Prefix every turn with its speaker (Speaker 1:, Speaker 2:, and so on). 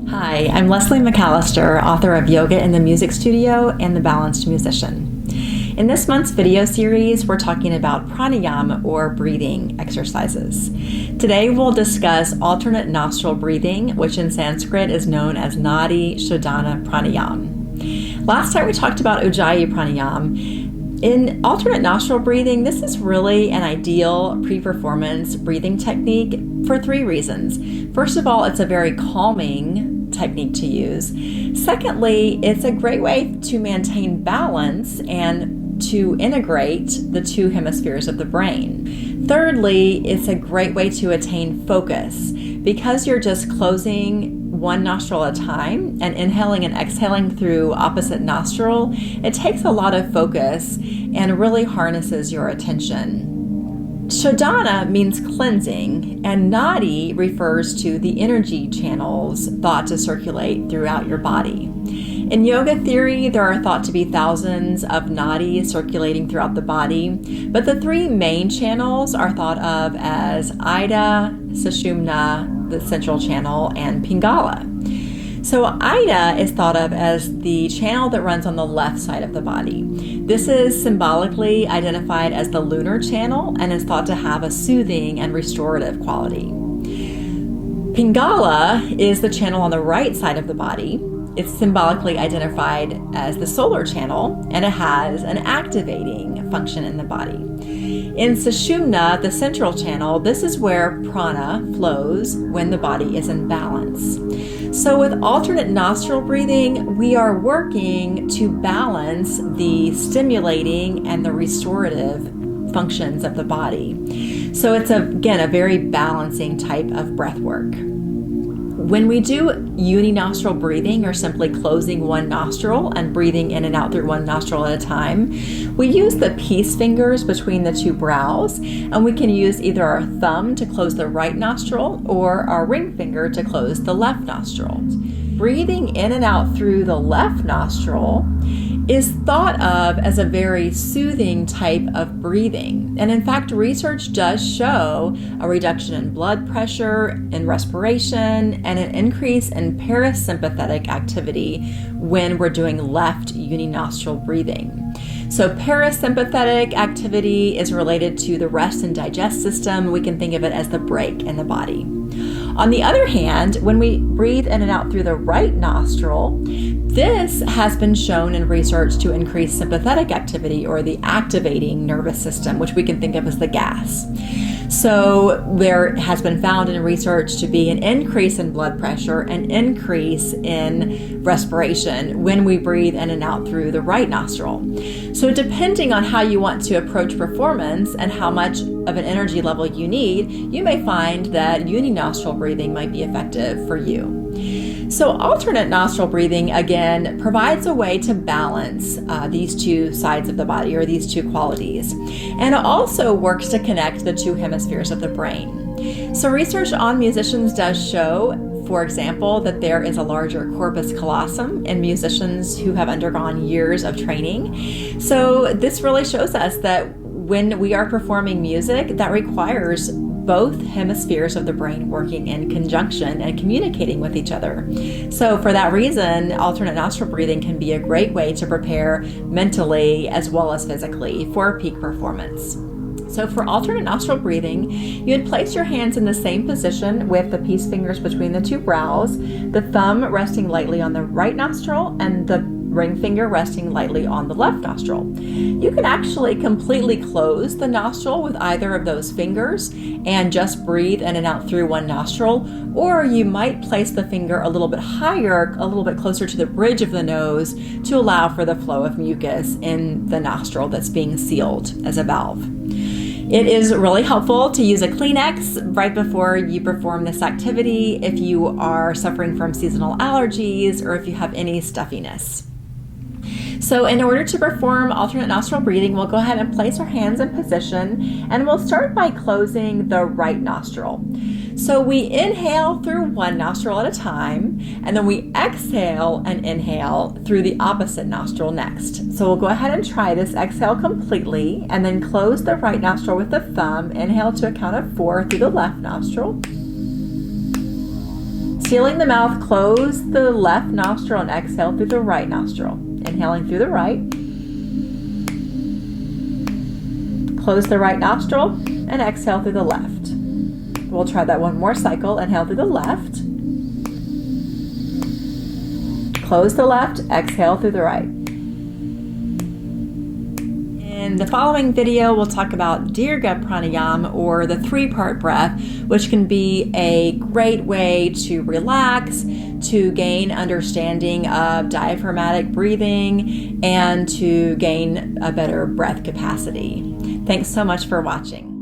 Speaker 1: Hi, I'm Lesley McAllister, author of Yoga in the Music Studio and The Balanced Musician. In this month's video series, we're talking about pranayama or breathing exercises. Today we'll discuss alternate nostril breathing, which in Sanskrit is known as Nadi Shodhana Pranayam. Last time we talked about Ujjayi Pranayam. In alternate nostril breathing, this is really an ideal pre-performance breathing technique for three reasons. First of all, it's a very calming technique to use. Secondly, it's a great way to maintain balance and to integrate the two hemispheres of the brain. Thirdly, it's a great way to attain focus. Because you're just closing one nostril at a time and inhaling and exhaling through opposite nostril, it takes a lot of focus and really harnesses your attention. Shodhana means cleansing, and nadi refers to the energy channels thought to circulate throughout your body. In yoga theory, there are thought to be thousands of nadis circulating throughout the body, but the three main channels are thought of as Ida, Sushumna, the central channel, and Pingala. So Ida is thought of as the channel that runs on the left side of the body. This is symbolically identified as the lunar channel and is thought to have a soothing and restorative quality. Pingala is the channel on the right side of the body. It's symbolically identified as the solar channel, and it has an activating function in the body. In Sushumna, the central channel, this is where prana flows when the body is in balance. So with alternate nostril breathing, we are working to balance the stimulating and the restorative functions of the body. So it's, again, a very balancing type of breath work. When we do uninostril breathing, or simply closing one nostril and breathing in and out through one nostril at a time, we use the peace fingers between the two brows, and we can use either our thumb to close the right nostril or our ring finger to close the left nostril. Breathing in and out through the left nostril is thought of as a very soothing type of breathing. And in fact, research does show a reduction in blood pressure, in respiration, and an increase in parasympathetic activity when we're doing left uninostril breathing. So parasympathetic activity is related to the rest and digest system. We can think of it as the brake in the body. On the other hand, when we breathe in and out through the right nostril, this has been shown in research to increase sympathetic activity, or the activating nervous system, which we can think of as the gas. So there has been found in research to be an increase in blood pressure, an increase in respiration when we breathe in and out through the right nostril. So depending on how you want to approach performance and how much of an energy level you need, you may find that uninostril breathing might be effective for you. So alternate nostril breathing, again, provides a way to balance these two sides of the body, or these two qualities. And it also works to connect the two hemispheres of the brain. So research on musicians does show, for example, that there is a larger corpus callosum in musicians who have undergone years of training. So this really shows us that when we are performing music, that requires both hemispheres of the brain working in conjunction and communicating with each other. So for that reason, alternate nostril breathing can be a great way to prepare mentally as well as physically for peak performance. So for alternate nostril breathing, you would place your hands in the same position with the peace fingers between the two brows, the thumb resting lightly on the right nostril and the ring finger resting lightly on the left nostril. You can actually completely close the nostril with either of those fingers and just breathe in and out through one nostril, or you might place the finger a little bit higher, a little bit closer to the bridge of the nose to allow for the flow of mucus in the nostril that's being sealed as a valve. It is really helpful to use a Kleenex right before you perform this activity if you are suffering from seasonal allergies or if you have any stuffiness. So in order to perform alternate nostril breathing, we'll go ahead and place our hands in position, and we'll start by closing the right nostril. So we inhale through one nostril at a time, and then we exhale and inhale through the opposite nostril next. So we'll go ahead and try this exhale completely, and then close the right nostril with the thumb. Inhale to a count of 4 through the left nostril. Sealing the mouth, close the left nostril and exhale through the right nostril. Inhaling through the right. Close the right nostril and exhale through the left. We'll try that one more cycle. Inhale through the left. Close the left, exhale through the right. In the following video, we'll talk about Dirga Pranayama, or the 3-part breath, which can be a great way to relax, to gain understanding of diaphragmatic breathing, and to gain a better breath capacity. Thanks so much for watching.